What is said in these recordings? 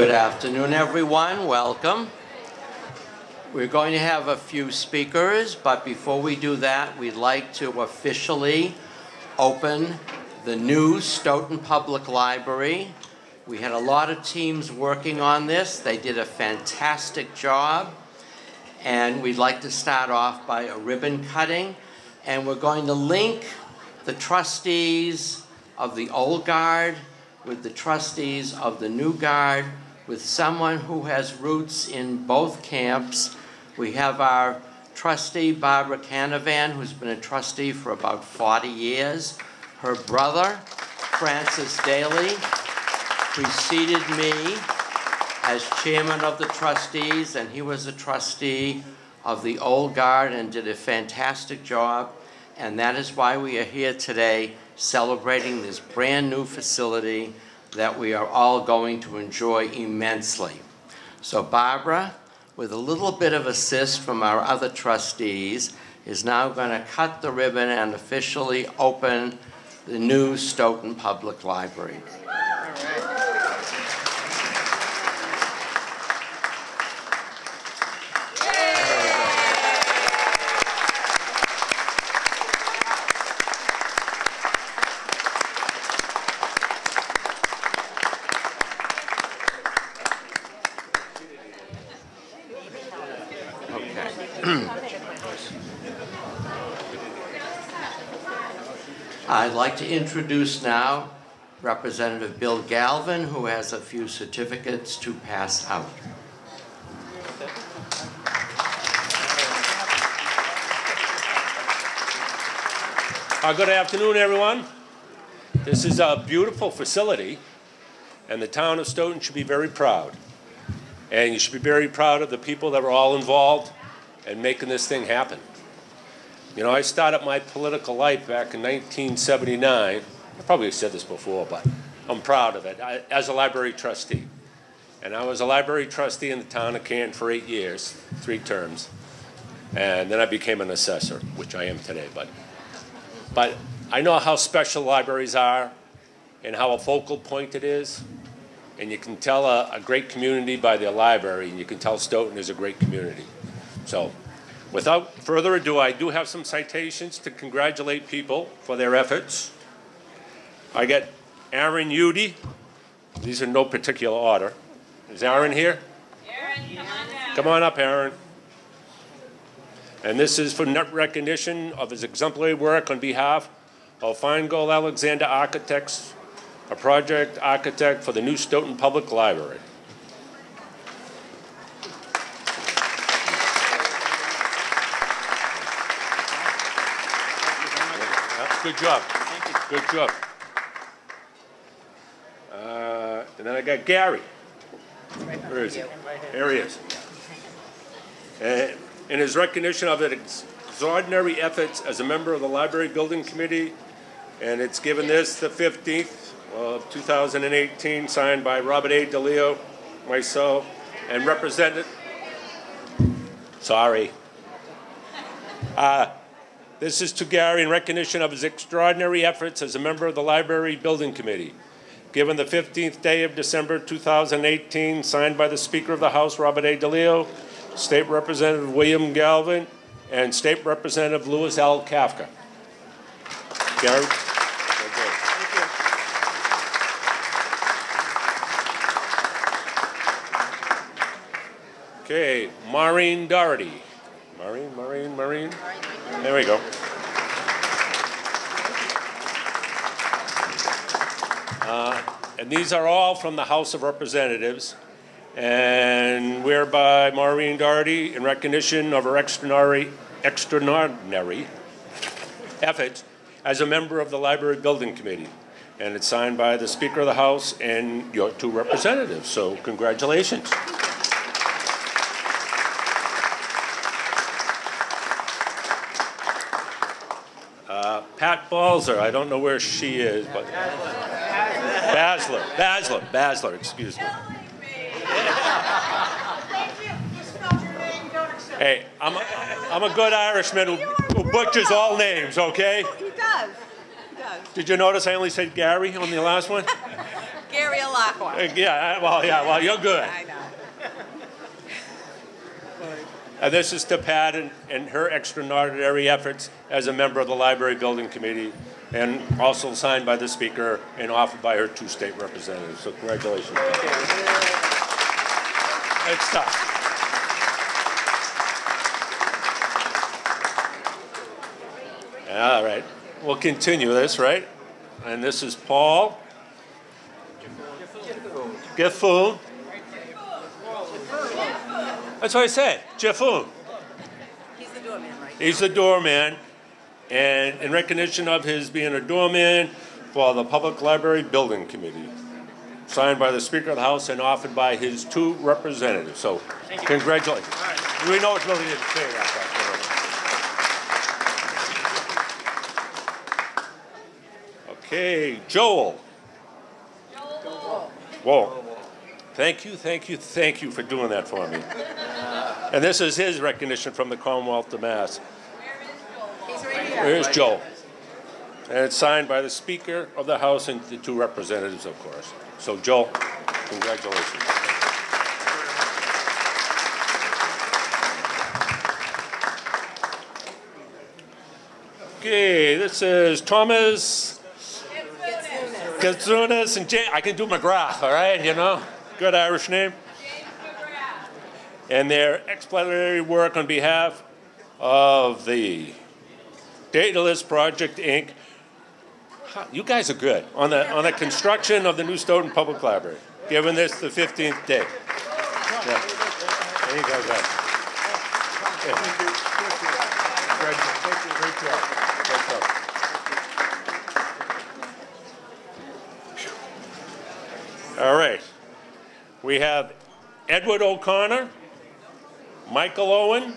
Good afternoon, everyone. Welcome. We're going to have a few speakers, but before we do that, we'd like to officially open the new Stoughton Public Library. We had a lot of teams working on this. They did a fantastic job. And we'd like to start off by a ribbon cutting. And we're going to link the trustees of the old guard with the trustees of the new guard, with someone who has roots in both camps. We have our trustee, Barbara Canavan, who's been a trustee for about 40 years. Her brother, Francis Daly, preceded me as chairman of the trustees, and he was a trustee of the old guard and did a fantastic job. And that is why we are here today celebrating this brand new facility that we are all going to enjoy immensely. So Barbara, with a little bit of assist from our other trustees, is now going to cut the ribbon and officially open the new Stoughton Public Library. I'd like to introduce now Representative Bill Galvin, who has a few certificates to pass out. Good afternoon, everyone. This is a beautiful facility, and the town of Stoughton should be very proud. And you should be very proud of the people that were all involved in making this thing happen. You know, I started my political life back in 1979. I probably said this before, but I'm proud of it, as a library trustee. And I was a library trustee in the town of Canton for 8 years, 3 terms. And then I became an assessor, which I am today. But I know how special libraries are and how a focal point it is. And you can tell a great community by their library, and you can tell Stoughton is a great community. So, without further ado, I do have some citations to congratulate people for their efforts. I get Aaron Udy. These are no particular order. Is Aaron here? Aaron, come on down. Come on up, Aaron. And this is for recognition of his exemplary work on behalf of Feingold Alexander Architects, a project architect for the new Stoughton Public Library. Good job. Thank you. Good job. And then I got Gary. Where is he? There he is. And in his recognition of his extraordinary efforts as a member of the Library Building Committee, and it's given this the 15th of 2018, signed by Robert A. DeLeo, myself, and represented. Sorry. This is to Gary in recognition of his extraordinary efforts as a member of the Library Building Committee. Given the 15th day of December 2018, signed by the Speaker of the House, Robert A. DeLeo, State Representative William Galvin, and State Representative Louis L. Kafka. Gary? Okay, Maureen Doherty. Maureen. There we go. And these are all from the House of Representatives, and whereby Maureen Doherty, in recognition of her extraordinary efforts as a member of the Library Building Committee. And it's signed by the Speaker of the House and your 2 representatives, so congratulations. Pat Balzer, I don't know where she is, but Basler, excuse me. Hey, I'm a good Irishman who butchers all names, okay? He does. Did you notice I only said Gary on the last one? Gary a lot. one. Yeah, you're good. I know. And this is to Pat and her extraordinary efforts as a member of the Library Building Committee, and also signed by the Speaker and offered by her 2 state representatives. So congratulations. It's tough. All right, we'll continue this, right? And this is Paul Giffoon. That's what I said, Jeffoon. He's the doorman, right? He's the doorman, and in recognition of his being a doorman for the Public Library Building Committee, signed by the Speaker of the House and offered by his 2 representatives. So, congratulations. We know it's really didn't say that. Okay, Joel. Whoa. Thank you for doing that for me. And this is his recognition from the Commonwealth of Mass. He's right here. Here's Joel. And it's signed by the Speaker of the House and the 2 representatives, of course. So, Joel, congratulations. Okay, this is Thomas Katsunas and James. I can do McGrath, all right, you know? Good Irish name. And their explanatory work on behalf of the Daedalus Project, Inc. You guys are good. On the construction of the new Stoughton Public Library. Given this the 15th day. Yeah. There you go, guys. Yeah. Great job. Great job. All right. We have Edward O'Connor, Michael Owen,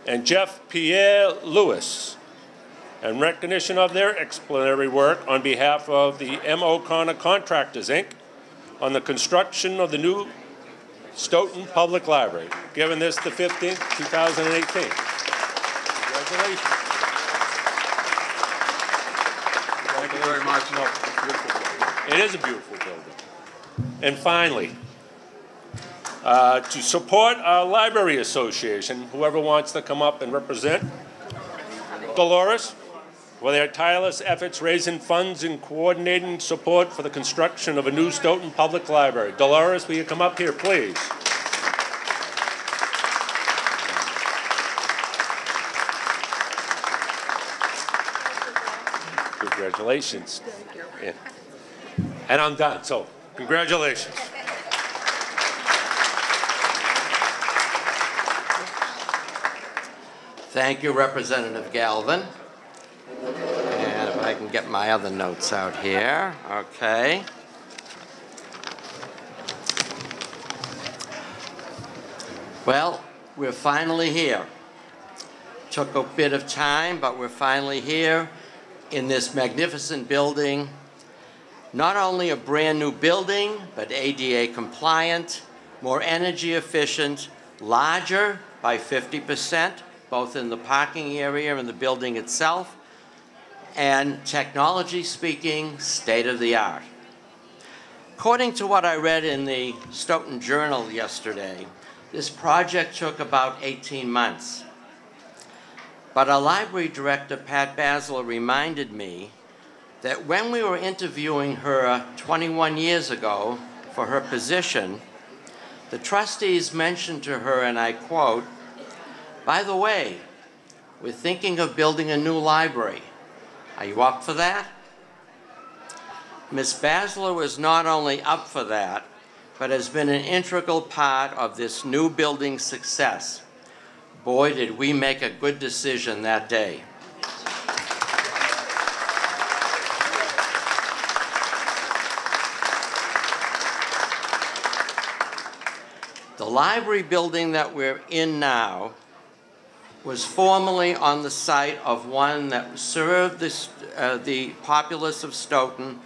and Jeff Pierre Lewis. In recognition of their explanatory work on behalf of the M. O'Connor Contractors, Inc., on the construction of the new Stoughton Public Library. Given this the 15th, 2018. Congratulations. Thank you very much. It is a beautiful building. And finally, to support our library association, whoever wants to come up and represent, Dolores, for their tireless efforts raising funds and coordinating support for the construction of a new Stoughton Public Library. Dolores, will you come up here, please? Congratulations. Thank you. Yeah. And I'm done, so congratulations. Thank you, Representative Galvin. And if I can get my other notes out here. Okay. Well, we're finally here. Took a bit of time, but we're finally here in this magnificent building. Not only a brand new building, but ADA compliant, more energy efficient, larger by 50%, both in the parking area and the building itself, and technology speaking, state of the art. According to what I read in the Stoughton Journal yesterday, this project took about 18 months. But our library director, Pat Basler, reminded me that when we were interviewing her 21 years ago for her position, the trustees mentioned to her, and I quote, "By the way, we're thinking of building a new library. Are you up for that?" Ms. Basler was not only up for that, but has been an integral part of this new building's success. Boy, did we make a good decision that day. The library building that we're in now was formerly on the site of one that served the populace of Stoughton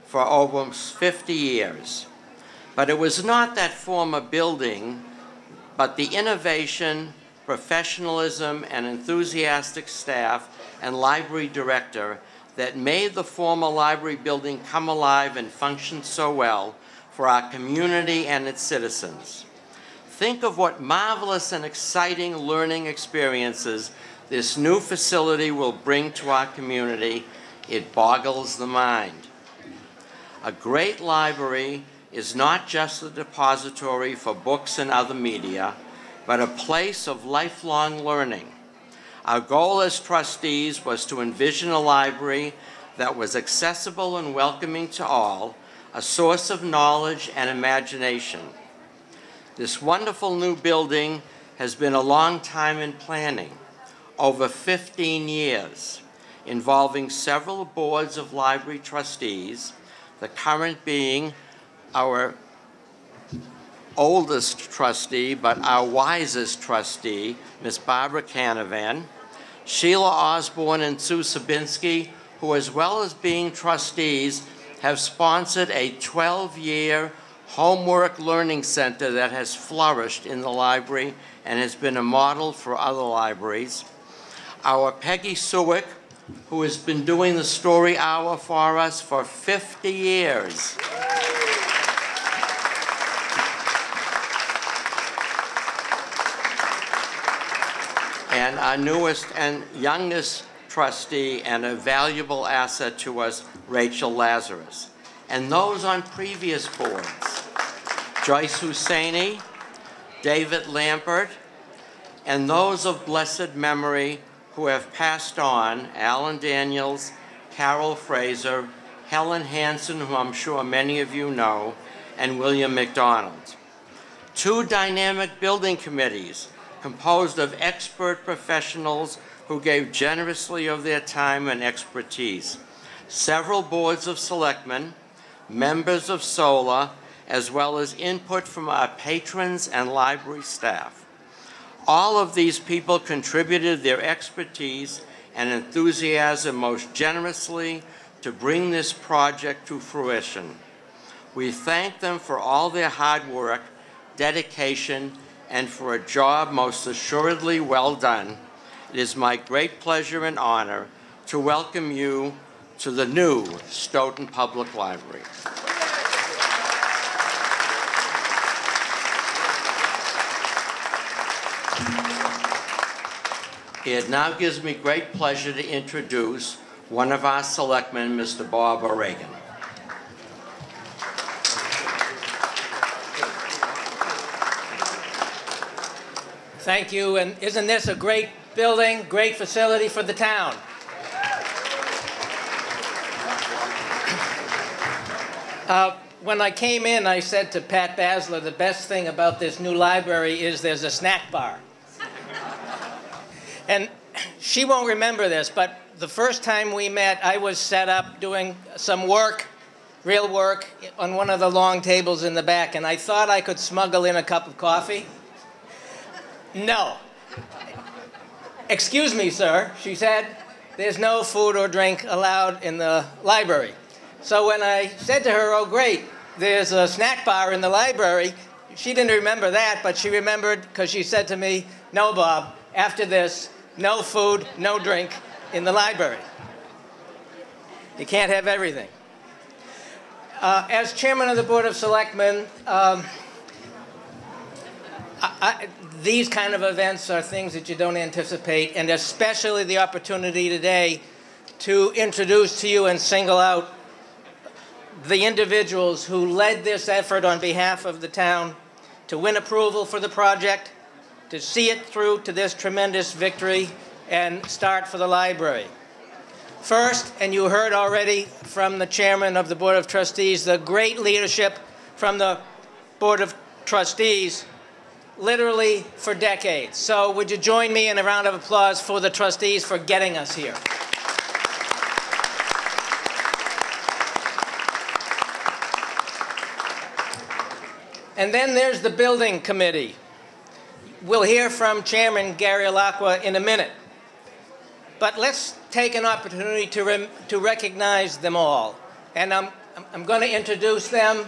for almost 50 years. But it was not that former building, but the innovation, professionalism, and enthusiastic staff and library director that made the former library building come alive and function so well for our community and its citizens. Think of what marvelous and exciting learning experiences this new facility will bring to our community. It boggles the mind. A great library is not just a depository for books and other media, but a place of lifelong learning. Our goal as trustees was to envision a library that was accessible and welcoming to all, a source of knowledge and imagination. This wonderful new building has been a long time in planning, over 15 years, involving several boards of library trustees, the current being our oldest trustee, but our wisest trustee, Ms. Barbara Canavan, Sheila Osborne and Sue Sabinski, who, as well as being trustees, have sponsored a 12-year homework learning center that has flourished in the library and has been a model for other libraries. Our Peggy Sewick, who has been doing the story hour for us for 50 years. And our newest and youngest trustee and a valuable asset to us, Rachel Lazarus. And those on previous boards, Joyce Husseini, David Lambert, and those of blessed memory who have passed on, Alan Daniels, Carol Fraser, Helen Hansen, who I'm sure many of you know, and William McDonald. 2 dynamic building committees composed of expert professionals who gave generously of their time and expertise. Several boards of selectmen, members of SOLA, as well as input from our patrons and library staff. All of these people contributed their expertise and enthusiasm most generously to bring this project to fruition. We thank them for all their hard work, dedication, and for a job most assuredly well done. It is my great pleasure and honor to welcome you to the new Stoughton Public Library. It now gives me great pleasure to introduce one of our selectmen, Mr. Bob O'Regan. Thank you, and isn't this a great building, great facility for the town? When I came in, I said to Pat Basler, the best thing about this new library is there's a snack bar. And she won't remember this, but the first time we met, I was set up doing some work, real work, on one of the long tables in the back, and I thought I could smuggle in a cup of coffee. No. Excuse me, sir, she said, there's no food or drink allowed in the library. So when I said to her, oh great, there's a snack bar in the library, she didn't remember that, but she remembered because she said to me, no, Bob, after this, no food, no drink in the library. You can't have everything. As chairman of the Board of Selectmen, these kind of events are things that you don't anticipate, and especially the opportunity today to introduce to you and single out the individuals who led this effort on behalf of the town to win approval for the project, to see it through to this tremendous victory and start for the library. First, and you heard already from the chairman of the Board of Trustees, the great leadership from the Board of Trustees, literally for decades. So would you join me in a round of applause for the trustees for getting us here? And then there's the building committee. We'll hear from Chairman Gary Alacqua in a minute. But let's take an opportunity to recognize them all. And I'm going to introduce them.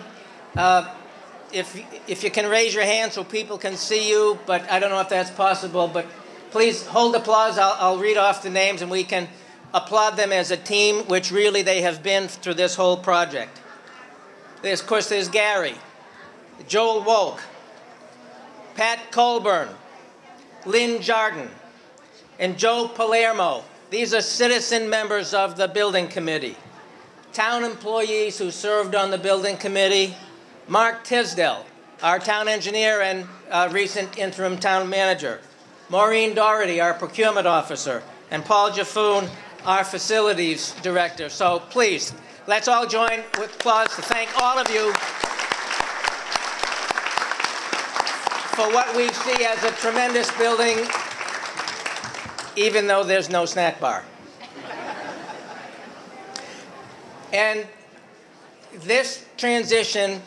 If you can raise your hand so people can see you, but I don't know if that's possible, but please hold applause. I'll read off the names and we can applaud them as a team, which really they have been through this whole project. Of course, there's Gary, Joel Wolk, Pat Colburn, Lynn Jardin, and Joe Palermo. These are citizen members of the building committee. Town employees who served on the building committee, Mark Tisdale, our town engineer and recent interim town manager, Maureen Doherty, our procurement officer, and Paul Jaffoon, our facilities director. So please, let's all join with applause to thank all of you for what we see as a tremendous building, even though there's no snack bar. And this transition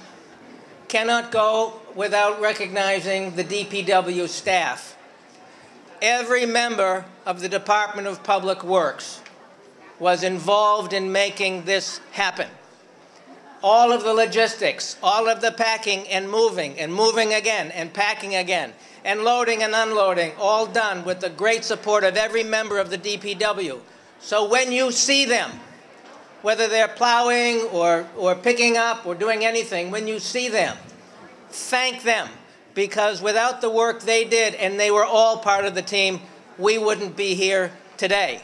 cannot go without recognizing the DPW staff. Every member of the Department of Public Works was involved in making this happen. All of the logistics, all of the packing and moving again, and packing again, and loading and unloading, all done with the great support of every member of the DPW. So when you see them, whether they're plowing or picking up or doing anything, when you see them, thank them, because without the work they did, and they were all part of the team, we wouldn't be here today.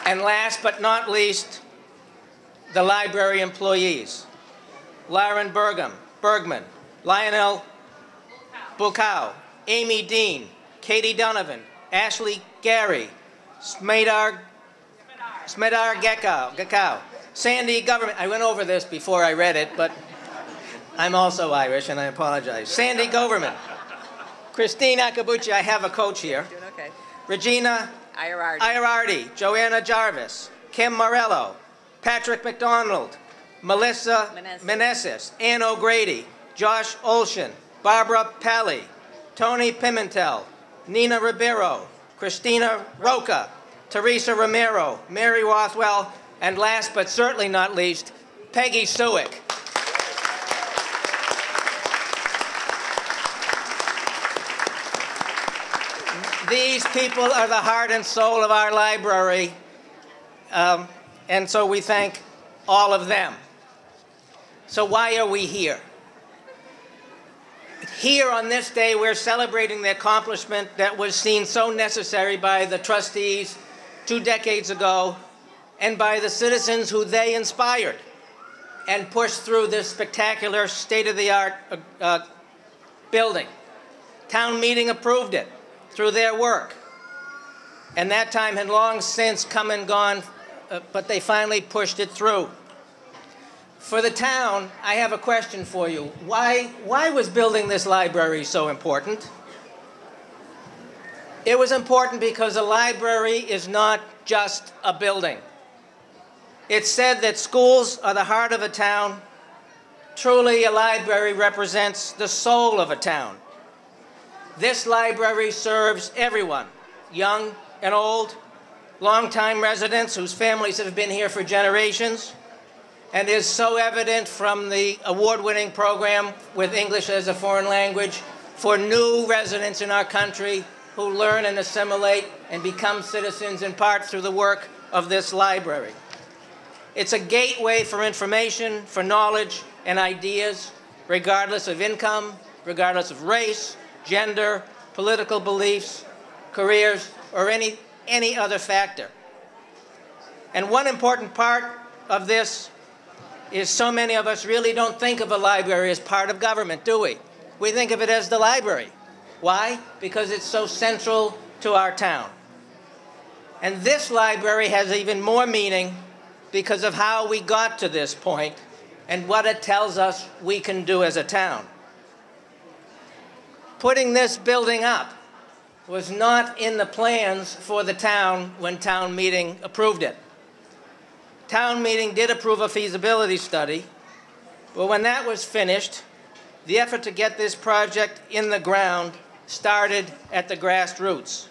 And last but not least, the library employees. Lauren Bergman, Lionel Bukau, Amy Dean, Katie Donovan, Ashley Gary, Smedar Gekau, Sandy Government. I went over this before I read it, but I'm also Irish, and I apologize. Sandy Government, Christine Akabuchi, I have a coach here. Doing okay. Regina Iarardi, Joanna Jarvis, Kim Morello, Patrick McDonald, Melissa Meneses, Ann O'Grady, Josh Olshan, Barbara Pally, Tony Pimentel, Nina Ribeiro, Christina Roca, Teresa Romero, Mary Rothwell, and last but certainly not least, Peggy Suick. These people are the heart and soul of our library, and so we thank all of them. So why are we here? Here on this day, we're celebrating the accomplishment that was seen so necessary by the trustees 2 decades ago and by the citizens who they inspired and pushed through this spectacular state-of-the-art building. Town meeting approved it through their work. And that time had long since come and gone, but they finally pushed it through. For the town, I have a question for you. Why was building this library so important? It was important because a library is not just a building. It's said that schools are the heart of a town. Truly, a library represents the soul of a town. This library serves everyone, young and old, longtime residents whose families have been here for generations, and is so evident from the award-winning program with English as a foreign language for new residents in our country who learn and assimilate and become citizens in part through the work of this library. It's a gateway for information, for knowledge and ideas, regardless of income, regardless of race, gender, political beliefs, careers, or any other factor. And one important part of this is so many of us really don't think of a library as part of government, do we? We think of it as the library. Why? Because it's so central to our town. And this library has even more meaning because of how we got to this point and what it tells us we can do as a town. Putting this building up was not in the plans for the town when town meeting approved it. Town meeting did approve a feasibility study, but when that was finished, the effort to get this project in the ground started at the grassroots.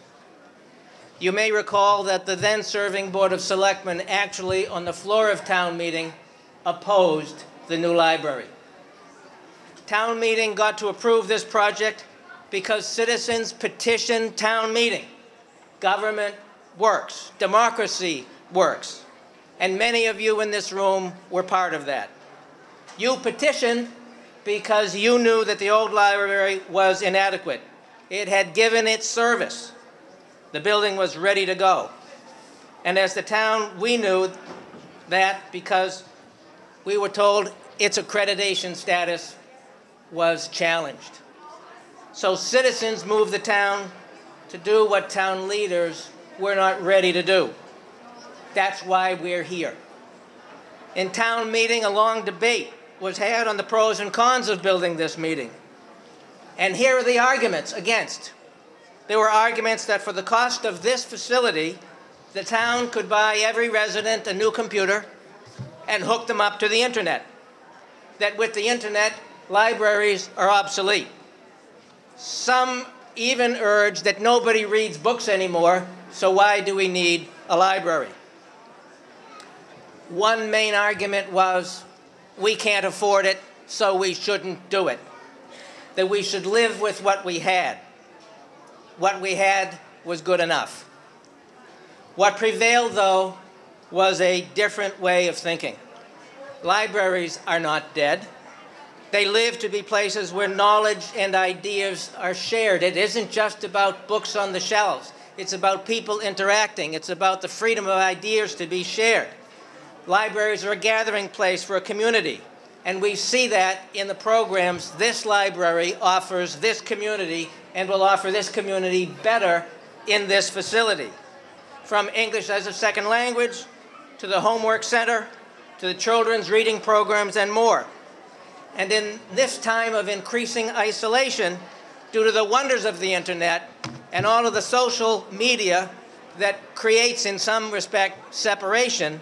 You may recall that the then serving Board of Selectmen actually, on the floor of town meeting, opposed the new library. Town meeting got to approve this project because citizens petitioned town meeting. Government works. Democracy works. And many of you in this room were part of that. You petitioned because you knew that the old library was inadequate. It had given its service. The building was ready to go. And as the town, we knew that because we were told its accreditation status was challenged. So citizens moved the town to do what town leaders were not ready to do. That's why we're here. In town meeting, a long debate was had on the pros and cons of building this meeting. And here are the arguments against. There were arguments that for the cost of this facility, the town could buy every resident a new computer and hook them up to the internet. That with the internet, libraries are obsolete. Some even urged that nobody reads books anymore, so why do we need a library? One main argument was, we can't afford it, so we shouldn't do it. That we should live with what we had. What we had was good enough. What prevailed, though, was a different way of thinking. Libraries are not dead. They live to be places where knowledge and ideas are shared. It isn't just about books on the shelves. It's about people interacting. It's about the freedom of ideas to be shared. Libraries are a gathering place for a community, and we see that in the programs this library offers this community and will offer this community better in this facility. From English as a second language, to the homework center, to the children's reading programs and more. And in this time of increasing isolation, due to the wonders of the internet and all of the social media that creates, in some respect, separation,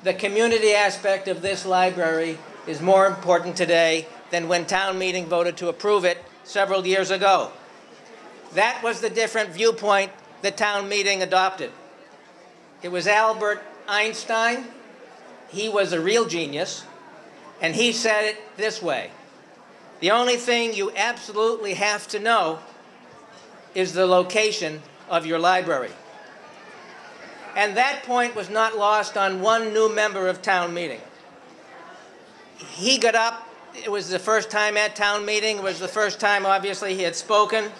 the community aspect of this library is more important today than when town meeting voted to approve it several years ago. That was the different viewpoint the town meeting adopted. It was Albert Einstein. He was a real genius, and he said it this way: the only thing you absolutely have to know is the location of your library. And that point was not lost on one new member of town meeting. He got up. It was the first time at town meeting. It was the first time, obviously, he had spoken.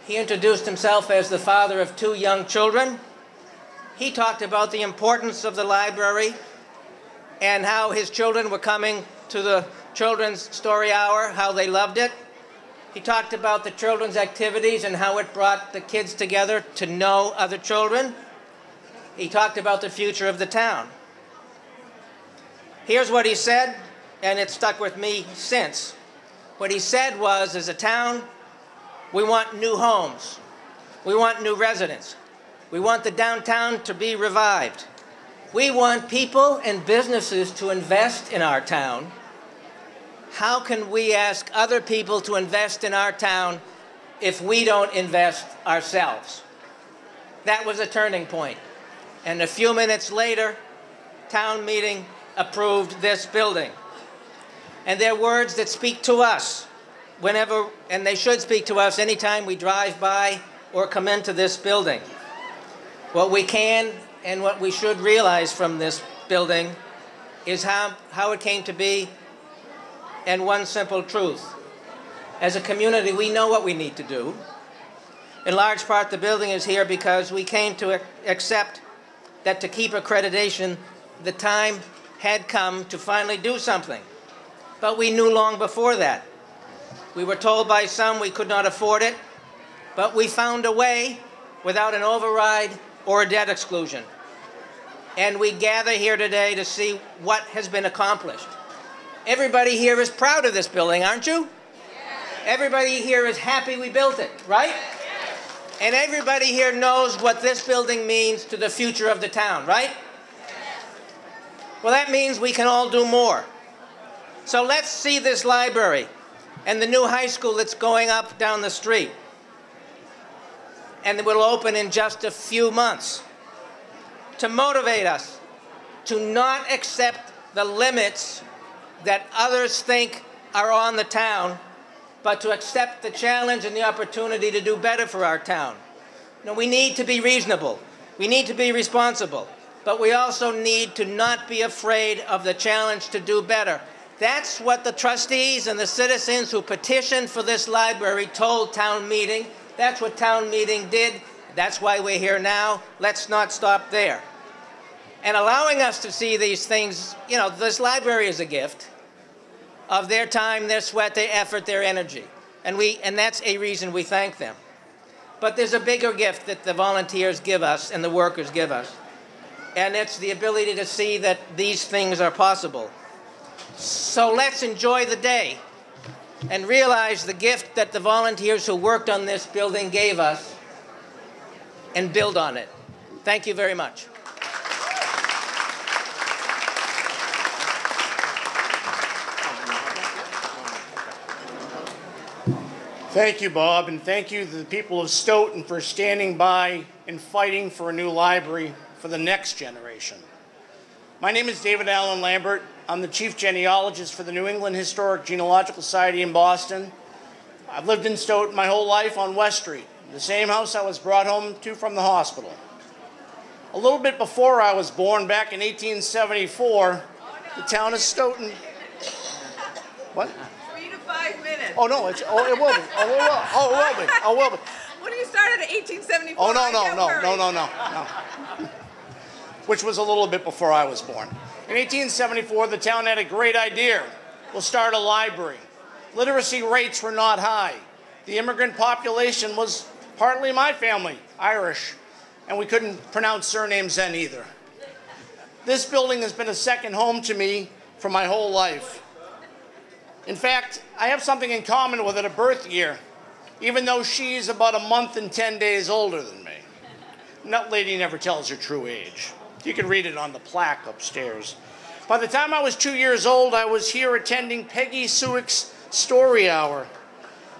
He introduced himself as the father of 2 young children. He talked about the importance of the library and how his children were coming to the children's story hour, how they loved it. He talked about the children's activities and how it brought the kids together to know other children. He talked about the future of the town. Here's what he said, and it's stuck with me since. What he said was, as a town, we want new homes. We want new residents. We want the downtown to be revived. We want people and businesses to invest in our town. How can we ask other people to invest in our town if we don't invest ourselves? That was a turning point. And a few minutes later, town meeting approved this building. And they're words that speak to us whenever, and they should speak to us anytime we drive by or come into this building. What we can and what we should realize from this building is how it came to be, and one simple truth. As a community, we know what we need to do. In large part, the building is here because we came to accept that to keep accreditation, the time had come to finally do something. But we knew long before that. We were told by some we could not afford it, but we found a way without an override or a debt exclusion. And we gather here today to see what has been accomplished. Everybody here is proud of this building, aren't you? Yes. Everybody here is happy we built it, right? Yes. And everybody here knows what this building means to the future of the town, right? Yes. Well, that means we can all do more. So let's see this library and the new high school that's going up down the street. And it will open in just a few months, to motivate us to not accept the limits that others think are on the town, but to accept the challenge and the opportunity to do better for our town. Now, we need to be reasonable. We need to be responsible. But we also need to not be afraid of the challenge to do better. That's what the trustees and the citizens who petitioned for this library told town meeting. That's what town meeting did. That's why we're here now. Let's not stop there. And allowing us to see these things, you know, this library is a gift of their time, their sweat, their effort, their energy. And that's a reason we thank them. But there's a bigger gift that the volunteers give us and the workers give us. And it's the ability to see that these things are possible. So let's enjoy the day and realize the gift that the volunteers who worked on this building gave us and build on it. Thank you very much. Thank you, Bob, and thank you to the people of Stoughton for standing by and fighting for a new library for the next generation. My name is David Allen Lambert. I'm the Chief Genealogist for the New England Historic Genealogical Society in Boston. I've lived in Stoughton my whole life on West Street, the same house I was brought home to from the hospital. A little bit before I was born, back in 1874, the town of Stoughton... What? 3 to 5 minutes. Oh, no, it will be. It will be. When you started at 1874, Oh, no. Which was a little bit before I was born. In 1874, the town had a great idea. We'll start a library. Literacy rates were not high. The immigrant population was partly my family, Irish, and we couldn't pronounce surnames then either. This building has been a second home to me for my whole life. In fact, I have something in common with it, a birth year, even though she's about a month and 10 days older than me. That lady never tells her true age. You can read it on the plaque upstairs. By the time I was 2 years old, I was here attending Peggy Sewick's story hour.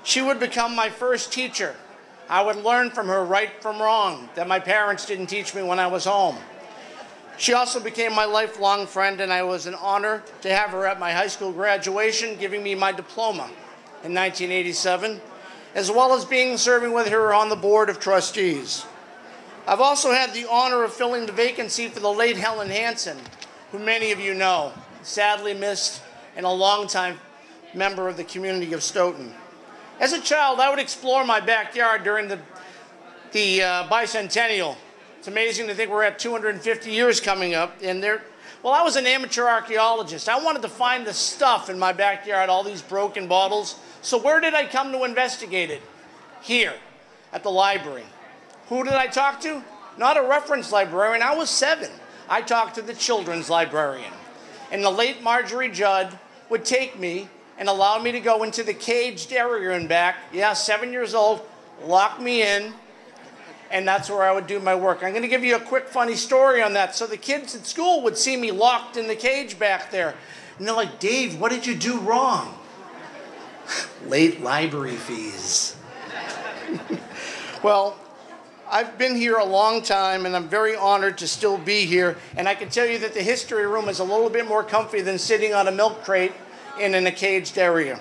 She would become my first teacher. I would learn from her right from wrong that my parents didn't teach me when I was home. She also became my lifelong friend, and I was an honor to have her at my high school graduation, giving me my diploma in 1987, as well as serving with her on the board of trustees. I've also had the honor of filling the vacancy for the late Helen Hansen, who many of you know, sadly missed and a longtime member of the community of Stoughton. As a child, I would explore my backyard during the bicentennial. It's amazing to think we're at 250 years coming up. And I was an amateur archaeologist. I wanted to find the stuff in my backyard, all these broken bottles. So where did I come to investigate it? Here, at the library. Who did I talk to? Not a reference librarian. I was 7. I talked to the children's librarian. And the late Marjorie Judd would take me and allow me to go into the caged area in back. Yeah, 7 years old, lock me in, and that's where I would do my work. I'm going to give you a quick funny story on that. So the kids at school would see me locked in the cage back there. And they're like, Dave, what did you do wrong? Late library fees. Well, I've been here a long time, and I'm very honored to still be here. And I can tell you that the history room is a little bit more comfy than sitting on a milk crate in a caged area.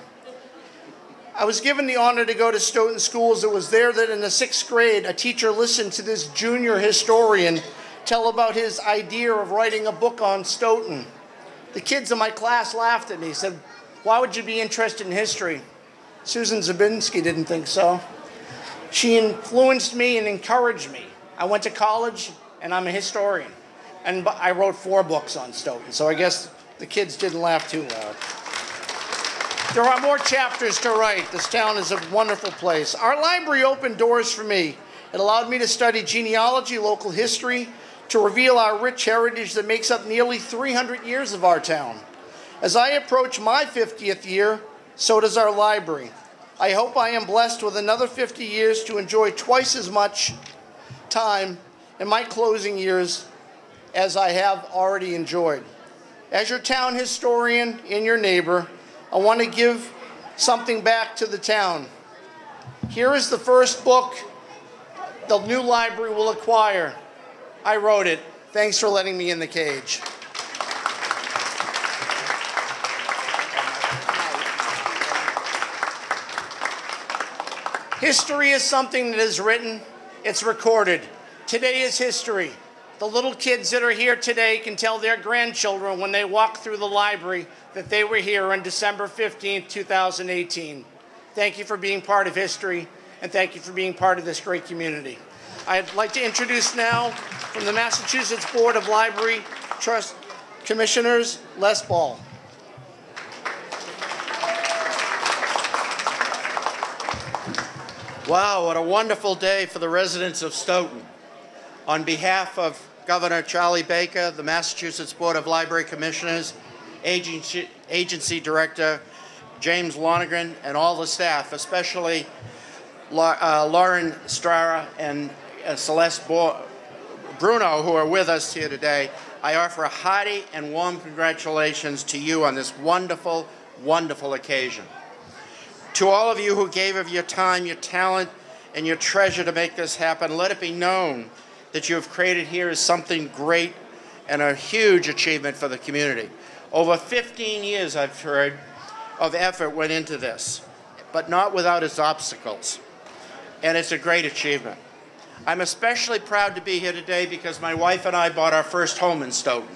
I was given the honor to go to Stoughton schools. It was there that in the 6th grade, a teacher listened to this junior historian tell about his idea of writing a book on Stoughton. The kids in my class laughed at me, said, "Why would you be interested in history?" Susan Zabinski didn't think so. She influenced me and encouraged me. I went to college, and I'm a historian. And I wrote 4 books on Stoughton, so I guess the kids didn't laugh too loud. There are more chapters to write. This town is a wonderful place. Our library opened doors for me. It allowed me to study genealogy, local history, to reveal our rich heritage that makes up nearly 300 years of our town. As I approach my 50th year, so does our library. I hope I am blessed with another 50 years to enjoy twice as much time in my closing years as I have already enjoyed. As your town historian and your neighbor, I want to give something back to the town. Here is the first book the new library will acquire. I wrote it. Thanks for letting me in the cage. History is something that is written It's recorded. Today is history. The little kids that are here today can tell their grandchildren when they walk through the library that they were here on December 15th, 2018. Thank you for being part of history, and thank you for being part of this great community. I'd like to introduce now, from the Massachusetts Board of Library Trust Commissioners, Les Ball. Wow, what a wonderful day for the residents of Stoughton. On behalf of Governor Charlie Baker, the Massachusetts Board of Library Commissioners, Agency Director James Lonergan, and all the staff, especially Lauren Strara and Celeste Bruno, who are with us here today, I offer a hearty and warm congratulations to you on this wonderful, wonderful occasion. To all of you who gave of your time, your talent, and your treasure to make this happen, let it be known that you have created here is something great and a huge achievement for the community. Over 15 years, I've heard, of effort went into this, but not without its obstacles. And it's a great achievement. I'm especially proud to be here today because my wife and I bought our first home in Stoughton.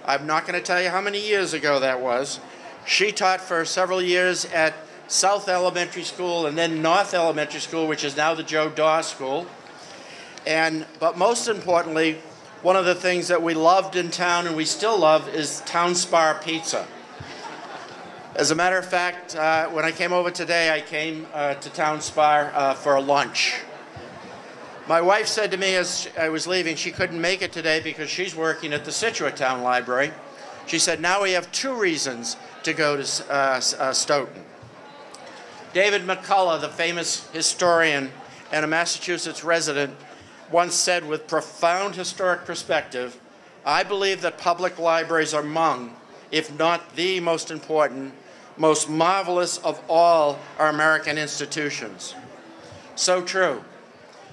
I'm not going to tell you how many years ago that was. She taught for several years at South Elementary School and then North Elementary School, which is now the Joe Daw School. But most importantly, one of the things that we loved in town and we still love is Town Spar Pizza. As a matter of fact, when I came over today, I came to Town Spar for a lunch. My wife said to me as I was leaving, she couldn't make it today because she's working at the Situate Town Library. She said, now we have 2 reasons to go to Stoughton. David McCullough, the famous historian and a Massachusetts resident, once said with profound historic perspective, I believe that public libraries are among, if not the most important, most marvelous of all our American institutions. So true.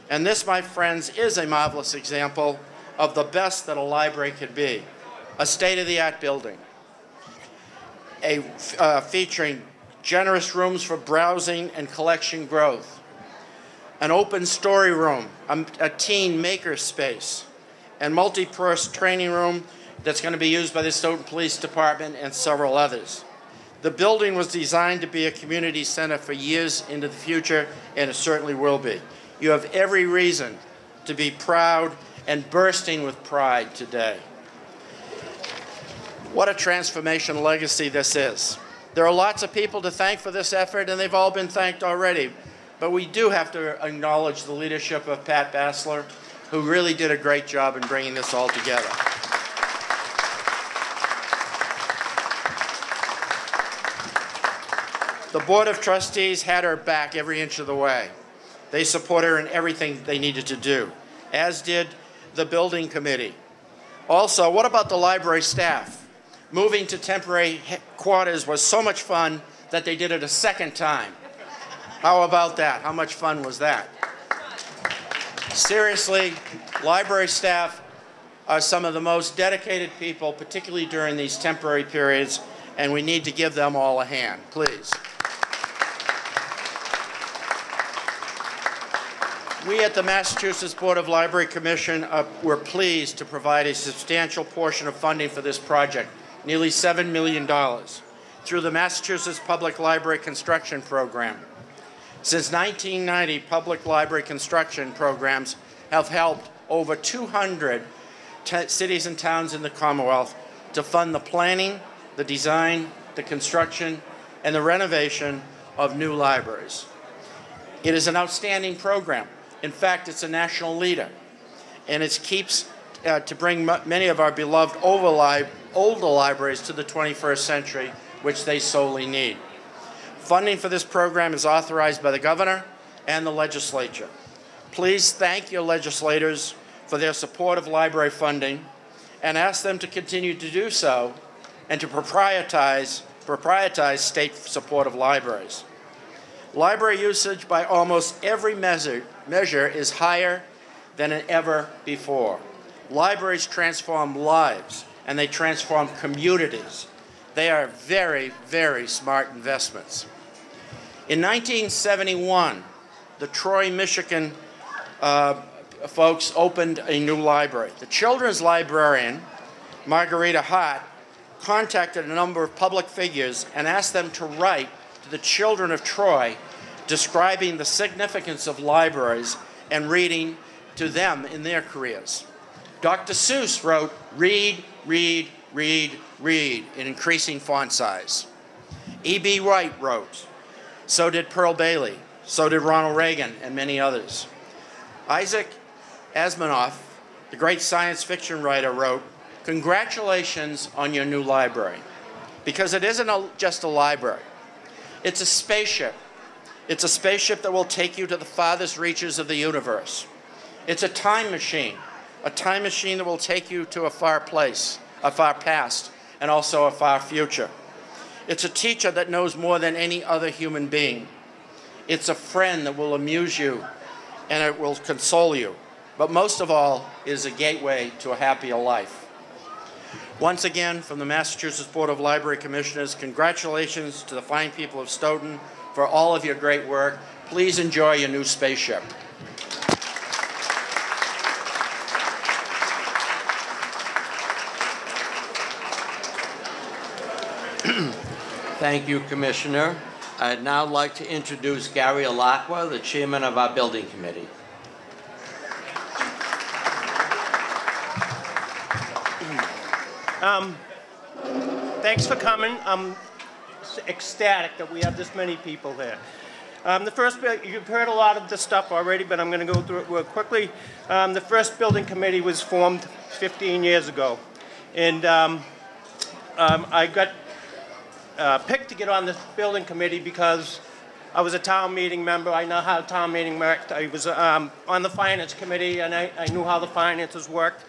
And this, my friends, is a marvelous example of the best that a library could be. A state-of-the-art building, featuring generous rooms for browsing and collection growth, an open story room, a teen maker space, and multi-purpose training room that's going to be used by the Stoughton Police Department and several others. The building was designed to be a community center for years into the future, and it certainly will be. You have every reason to be proud and bursting with pride today. What a transformation legacy this is. There are lots of people to thank for this effort, and they've all been thanked already. But we do have to acknowledge the leadership of Pat Bassler, who really did a great job in bringing this all together. The Board of Trustees had her back every inch of the way. They support her in everything they needed to do, as did the building committee. Also, what about the library staff? Moving to temporary quarters was so much fun that they did it a second time. How about that? How much fun was that? Seriously, library staff are some of the most dedicated people, particularly during these temporary periods, and we need to give them all a hand, please. We at the Massachusetts Board of Library Commission were pleased to provide a substantial portion of funding for this project, nearly $7 million, through the Massachusetts Public Library Construction Program. Since 1990, public library construction programs have helped over 200 cities and towns in the Commonwealth to fund the planning, the design, the construction, and the renovation of new libraries. It is an outstanding program. In fact, it's a national leader, and it keeps to bring many of our beloved older libraries to the 21st century, which they sorely need. Funding for this program is authorized by the governor and the legislature. Please thank your legislators for their support of library funding and ask them to continue to do so and to prioritize state support of libraries. Library usage by almost every measure is higher than ever before. Libraries transform lives, and they transform communities. They are very, very smart investments. In 1971, the Troy, Michigan folks opened a new library. The children's librarian, Margarita Hart, contacted a number of public figures and asked them to write to the children of Troy describing the significance of libraries and reading to them in their careers. Dr. Seuss wrote, "Read, read, read, read," in increasing font size. E.B. White wrote, so did Pearl Bailey, so did Ronald Reagan, and many others. Isaac Asimov, the great science fiction writer, wrote, "Congratulations on your new library," because it isn't just a library. It's a spaceship. It's a spaceship that will take you to the farthest reaches of the universe. It's a time machine that will take you to a far place, a far past, and also a far future. It's a teacher that knows more than any other human being. It's a friend that will amuse you and it will console you. But most of all, it is a gateway to a happier life. Once again, from the Massachusetts Board of Library Commissioners, congratulations to the fine people of Stoughton for all of your great work. Please enjoy your new spaceship. Thank you, Commissioner. I'd now like to introduce Gary Alacqua, the chairman of our building committee. Thanks for coming. I'm ecstatic that we have this many people here. You've heard a lot of this stuff already, but I'm going to go through it real quickly. The first building committee was formed 15 years ago, and I got picked to get on this building committee because I was a town meeting member. I know how town meeting worked. I was on the finance committee, and I knew how the finances worked.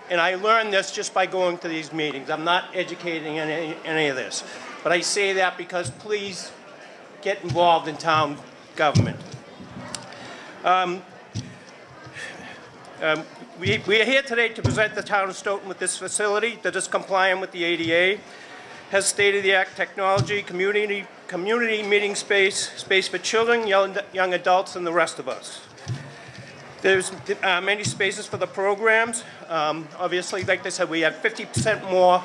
And I learned this just by going to these meetings. I'm not educating any of this. But I say that because please get involved in town government. We are here today to present the town of Stoughton with this facility that is compliant with the ADA, has state-of-the-art technology, community meeting space for children, young adults, and the rest of us. There's many spaces for the programs. Obviously, like I said, we have 50% more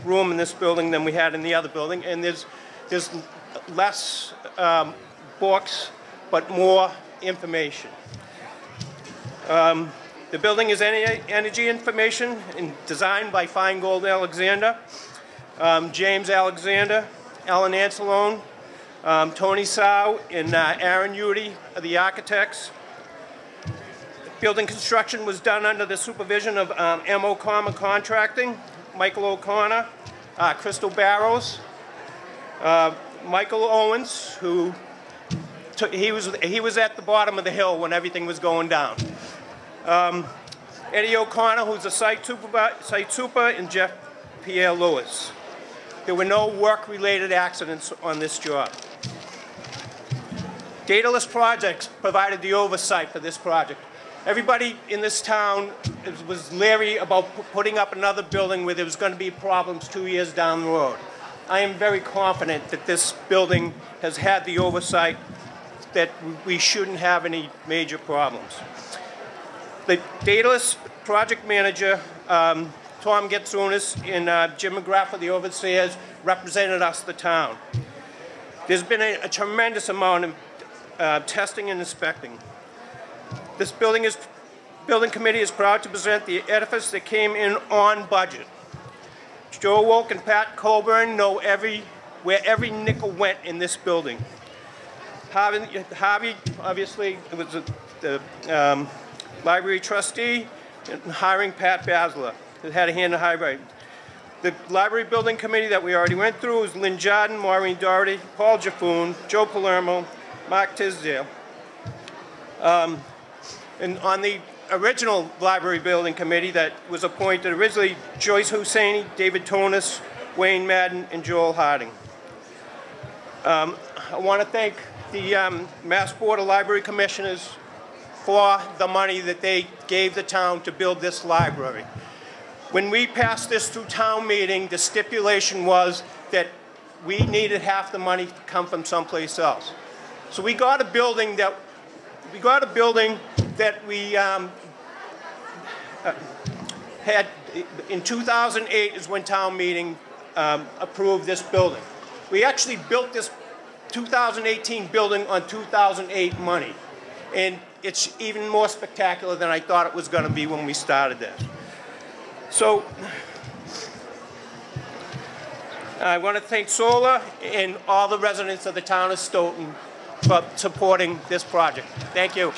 room in this building than we had in the other building, and there's less books, but more information. The building is energy information and designed by Feingold Alexander, James Alexander, Alan Ancelone, Tony Sau, and Aaron Udy are the architects. Building construction was done under the supervision of M. O'Connor Contracting, Michael O'Connor, Crystal Barrows, Michael Owens, who he was at the bottom of the hill when everything was going down. Eddie O'Connor, who's a site super, and Jeff Pierre Lewis. There were no work-related accidents on this job. Daedalus Projects provided the oversight for this project. Everybody in this town was leery about putting up another building where there was going to be problems 2 years down the road. I am very confident that this building has had the oversight that we shouldn't have any major problems. The Daedalus project manager, Tom Getsunis, and Jim McGrath, the overseers, represented us, the town. There's been a tremendous amount of testing and inspecting. This building committee is proud to present the edifice that came in on budget. Joe Wolk and Pat Colburn know where every nickel went in this building. Harvey obviously, was the library trustee, and hiring Pat Basler, that had a hand in hiring. The library building committee that we already went through was Lynn Jordan, Maureen Doherty, Paul Jaffoon, Joe Palermo, Mark Tisdale. And on the original library building committee that was appointed originally, Joyce Husseini, David Tonis, Wayne Madden, and Joel Harding. I want to thank the Mass Board of Library Commissioners for the money that they gave the town to build this library. When we passed this through town meeting, the stipulation was that we needed half the money to come from someplace else. So we got a building that we had, in 2008 is when town meeting approved this building. We actually built this 2018 building on 2008 money. And it's even more spectacular than I thought it was going to be when we started this. So I want to thank Solar and all the residents of the town of Stoughton for supporting this project. Thank you.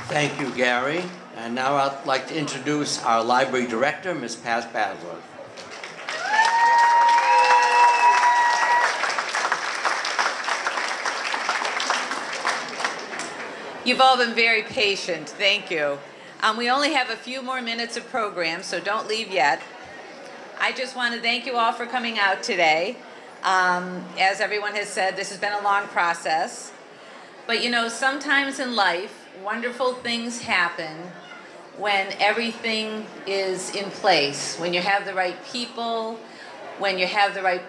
Thank you, Gary. And now I'd like to introduce our library director, Ms. Paz Basler. You've all been very patient. Thank you. We only have a few more minutes of program, so don't leave yet. I just want to thank you all for coming out today. As everyone has said, this has been a long process. But you know, sometimes in life, wonderful things happen when everything is in place, when you have the right people, when you have the right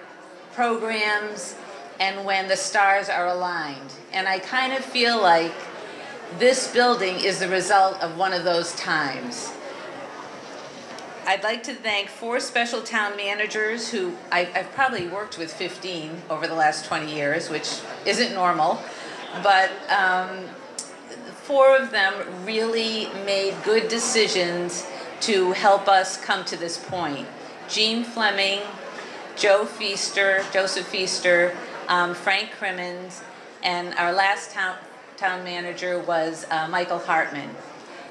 programs, and when the stars are aligned. And I kind of feel like this building is the result of one of those times. I'd like to thank 4 special town managers who I've probably worked with 15 over the last 20 years, which isn't normal, but 4 of them really made good decisions to help us come to this point. Jean Fleming, Joseph Feaster, Frank Crimmins, and our last town manager was Michael Hartman.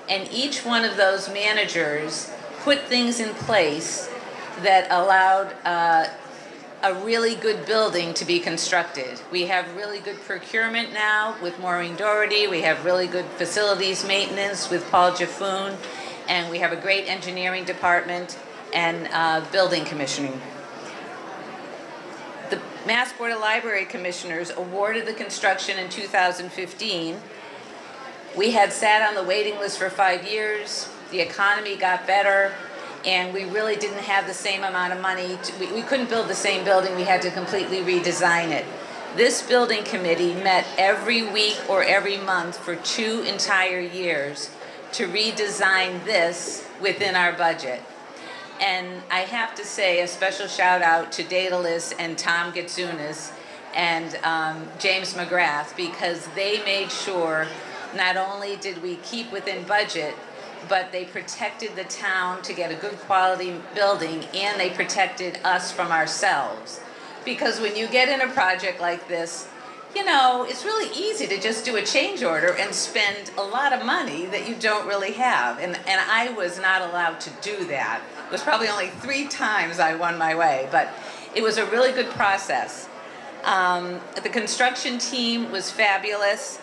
And each one of those managers put things in place that allowed a really good building to be constructed. We have really good procurement now with Maureen Doherty. We have really good facilities maintenance with Paul Jaffoon. And we have a great engineering department and building commissioning. The Mass Board of Library Commissioners awarded the construction in 2015. We had sat on the waiting list for 5 years. The economy got better. And we really didn't have the same amount of money. We couldn't build the same building. We had to completely redesign it. This building committee met every week or every month for 2 entire years to redesign this within our budget. And I have to say a special shout out to Daedalus and Tom Gitzunas and James McGrath, because they made sure not only did we keep within budget, but they protected the town to get a good quality building, and they protected us from ourselves. Because when you get in a project like this, you know, it's really easy to just do a change order and spend a lot of money that you don't really have. And I was not allowed to do that. It was probably only 3 times I won my way, but it was a really good process. The construction team was fabulous.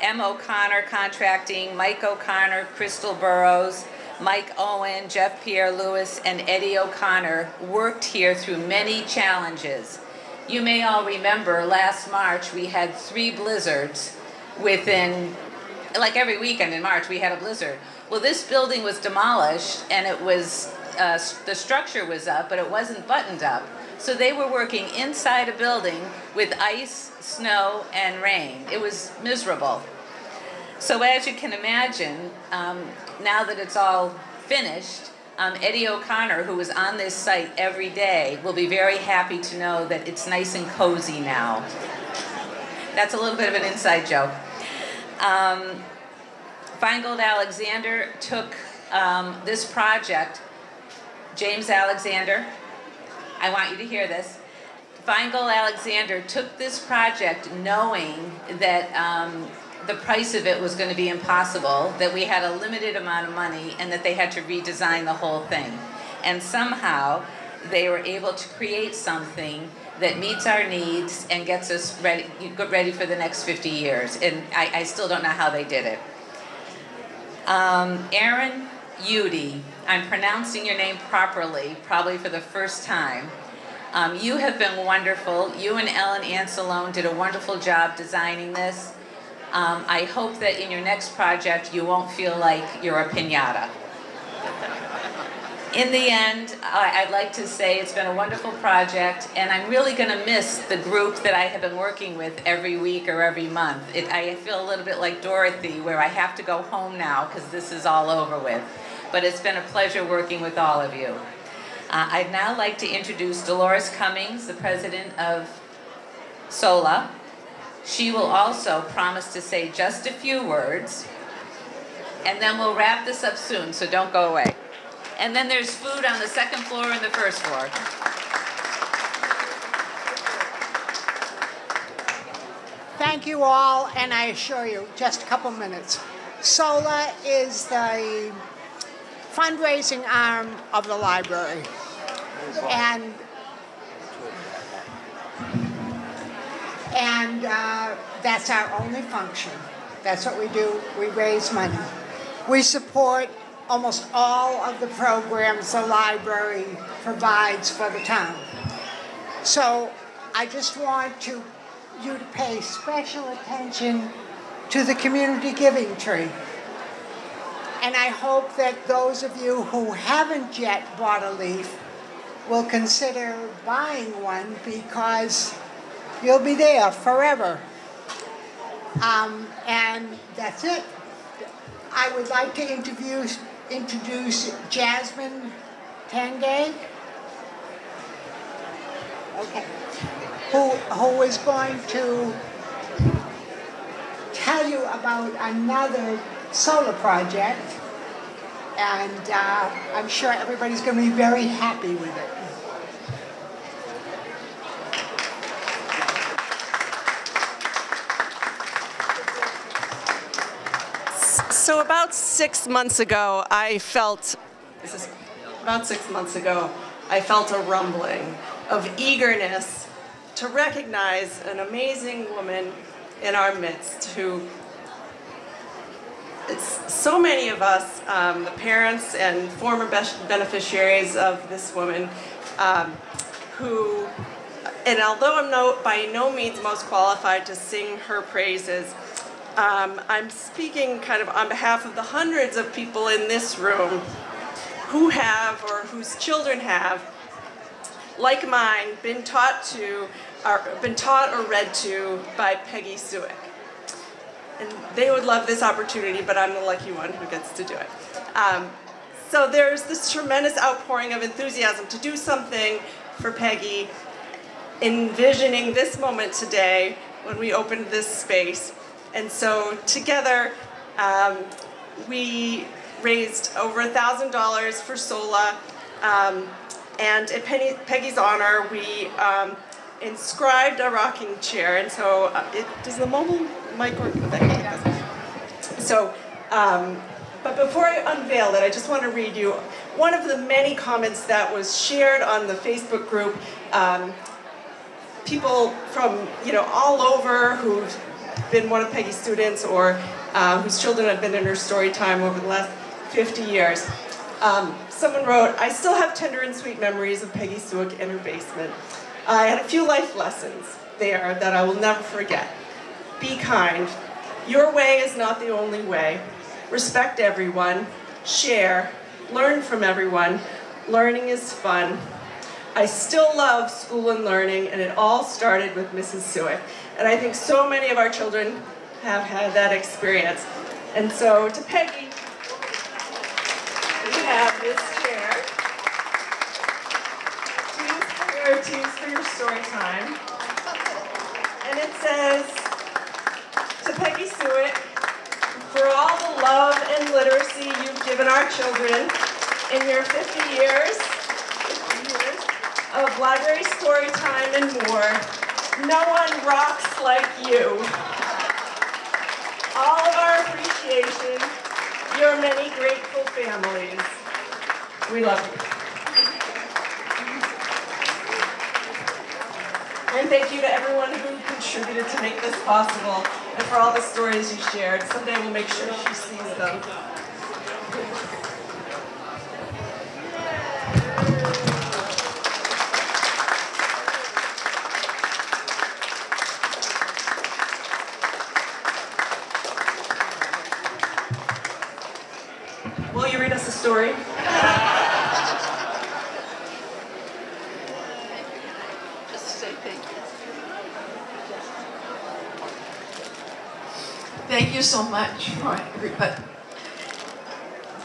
M. O'Connor Contracting, Mike O'Connor, Crystal Burrows, Mike Owen, Jeff Pierre-Louis, and Eddie O'Connor worked here through many challenges. You may all remember last March we had 3 blizzards within, like every weekend in March we had a blizzard. Well, this building was demolished and it was, the structure was up, but it wasn't buttoned up. So they were working inside a building with ice, snow, and rain. It was miserable. So as you can imagine, now that it's all finished, Eddie O'Connor, who was on this site every day, will be very happy to know that it's nice and cozy now. That's a little bit of an inside joke. Feingold Alexander took this project, James Alexander, I want you to hear this. Feingold Alexander took this project knowing that the price of it was going to be impossible, that we had a limited amount of money, and that they had to redesign the whole thing. And somehow they were able to create something that meets our needs and gets us ready for the next 50 years. And I still don't know how they did it. Aaron Udy, I'm pronouncing your name properly, probably for the first time. You have been wonderful. You and Ellen Ancelone did a wonderful job designing this. I hope that in your next project you won't feel like you're a piñata. In the end, I'd like to say it's been a wonderful project, and I'm really going to miss the group that I have been working with every week or every month. I feel a little bit like Dorothy, where I have to go home now because this is all over with. But it's been a pleasure working with all of you. I'd now like to introduce Dolores Cummings, the president of SOLA. She will also promise to say just a few words, and then we'll wrap this up soon, so don't go away. And then there's food on the second floor and the first floor. Thank you all, and I assure you, just a couple minutes. SOLA is the fundraising arm of the library. And that's our only function. That's what we do. We raise money. We support almost all of the programs the library provides for the town. So I just want you to pay special attention to the community giving tree. And I hope that those of you who haven't yet bought a leaf will consider buying one, because you'll be there forever. And that's it. I would like to introduce Jasmine Tanguay, okay, who is going to tell you about another SOLA project, and I'm sure everybody's going to be very happy with it. So about 6 months ago, I felt a rumbling of eagerness to recognize an amazing woman in our midst who, so many of us, the parents and former beneficiaries of this woman, who, and although I'm by no means most qualified to sing her praises, I'm speaking kind of on behalf of the hundreds of people in this room who have, or whose children have, like mine, been taught or read to by Peggy Suick. And they would love this opportunity, but I'm the lucky one who gets to do it. So there's this tremendous outpouring of enthusiasm to do something for Peggy, envisioning this moment today when we opened this space. And so together, we raised over $1,000 for SOLA, and in Peggy's honor, we inscribed a rocking chair. And so, does the mobile mic work? So, but before I unveil it, I just want to read you one of the many comments that was shared on the Facebook group. People from all over who've been one of Peggy's students, or whose children have been in her story time over the last 50 years. Someone wrote, "I still have tender and sweet memories of Peggy Suick in her basement. I had a few life lessons there that I will never forget. Be kind. Your way is not the only way. Respect everyone. Share. Learn from everyone. Learning is fun. I still love school and learning, and it all started with Mrs. Suick." And I think so many of our children have had that experience. And so to Peggy, we have this chair. To use for your story time. And it says, "To Peggy Suick, for all the love and literacy you've given our children in your 50 years of library story time and more, no one rocks like you. All of our appreciation, your many grateful families. We love you." And thank you to everyone who contributed to make this possible, and for all the stories you shared. Someday we'll make sure she sees them. Will you read us a story? say thank you. Thank you so much for everybody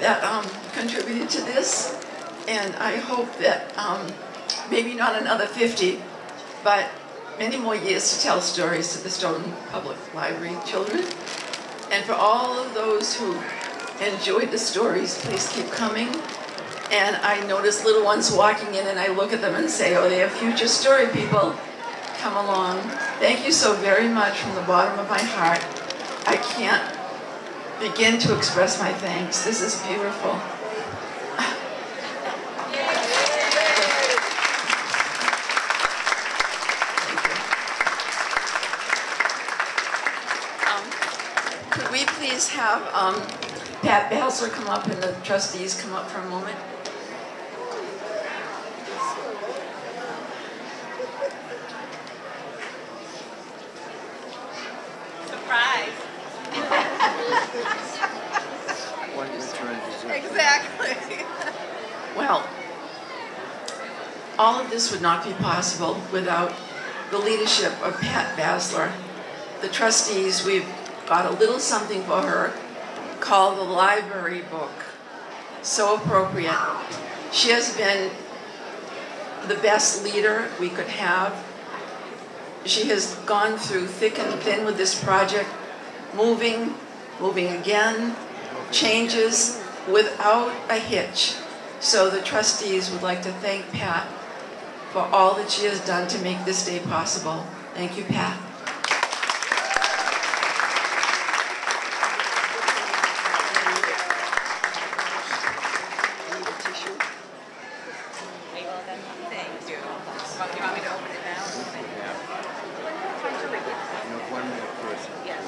that contributed to this, and I hope that maybe not another 50, but many more years to tell stories to the Stoughton Public Library children. And for all of those who enjoyed the stories, please keep coming. And I notice little ones walking in and I look at them and say, oh, they are future story people. Come along. Thank you so very much from the bottom of my heart. I can't begin to express my thanks. This is beautiful. Could we please have Pat Basler come up and the trustees come up for a moment? Surprise. Exactly. Well, all of this would not be possible without the leadership of Pat Basler. The trustees, we've got a little something for her called the library book. So appropriate. She has been the best leader we could have. She has gone through thick and thin with this project, moving again, changes without a hitch. So the trustees would like to thank Pat for all that she has done to make this day possible. Thank you, Pat. Thank you. You want me to open it now? One more person. Yes.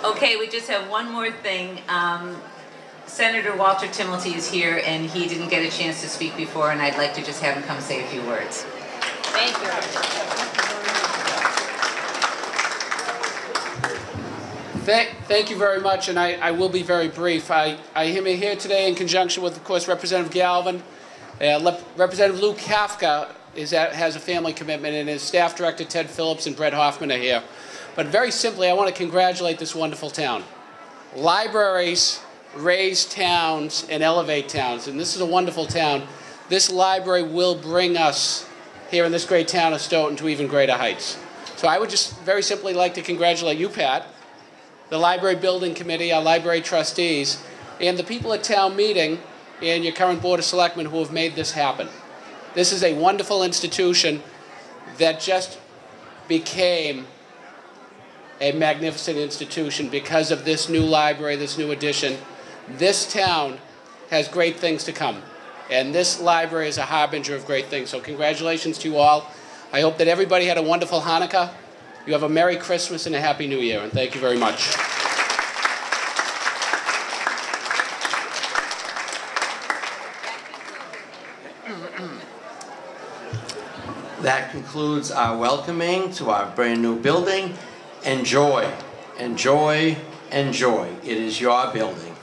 Okay, we just have one more thing. Senator Walter Timilty is here, and he didn't get a chance to speak before, and I'd like to just have him come say a few words. Thank you. Thank you very much, and I will be very brief. I am here today in conjunction with, of course, Representative Galvin. Representative Lou Kafka has a family commitment, and his staff director, Ted Phillips, and Brett Hoffman are here. But very simply, I want to congratulate this wonderful town. Libraries raise towns and elevate towns, and this is a wonderful town. This library will bring us here in this great town of Stoughton to even greater heights. So I would just very simply like to congratulate you, Pat, the Library Building Committee, our library trustees, and the people at town meeting and your current Board of Selectmen who have made this happen. This is a wonderful institution that just became a magnificent institution because of this new library, this new addition. This town has great things to come, and this library is a harbinger of great things. So congratulations to you all. I hope that everybody had a wonderful Hanukkah. You have a Merry Christmas and a Happy New Year, and thank you very much. That concludes our welcoming to our brand new building. Enjoy, enjoy, enjoy. It is your building.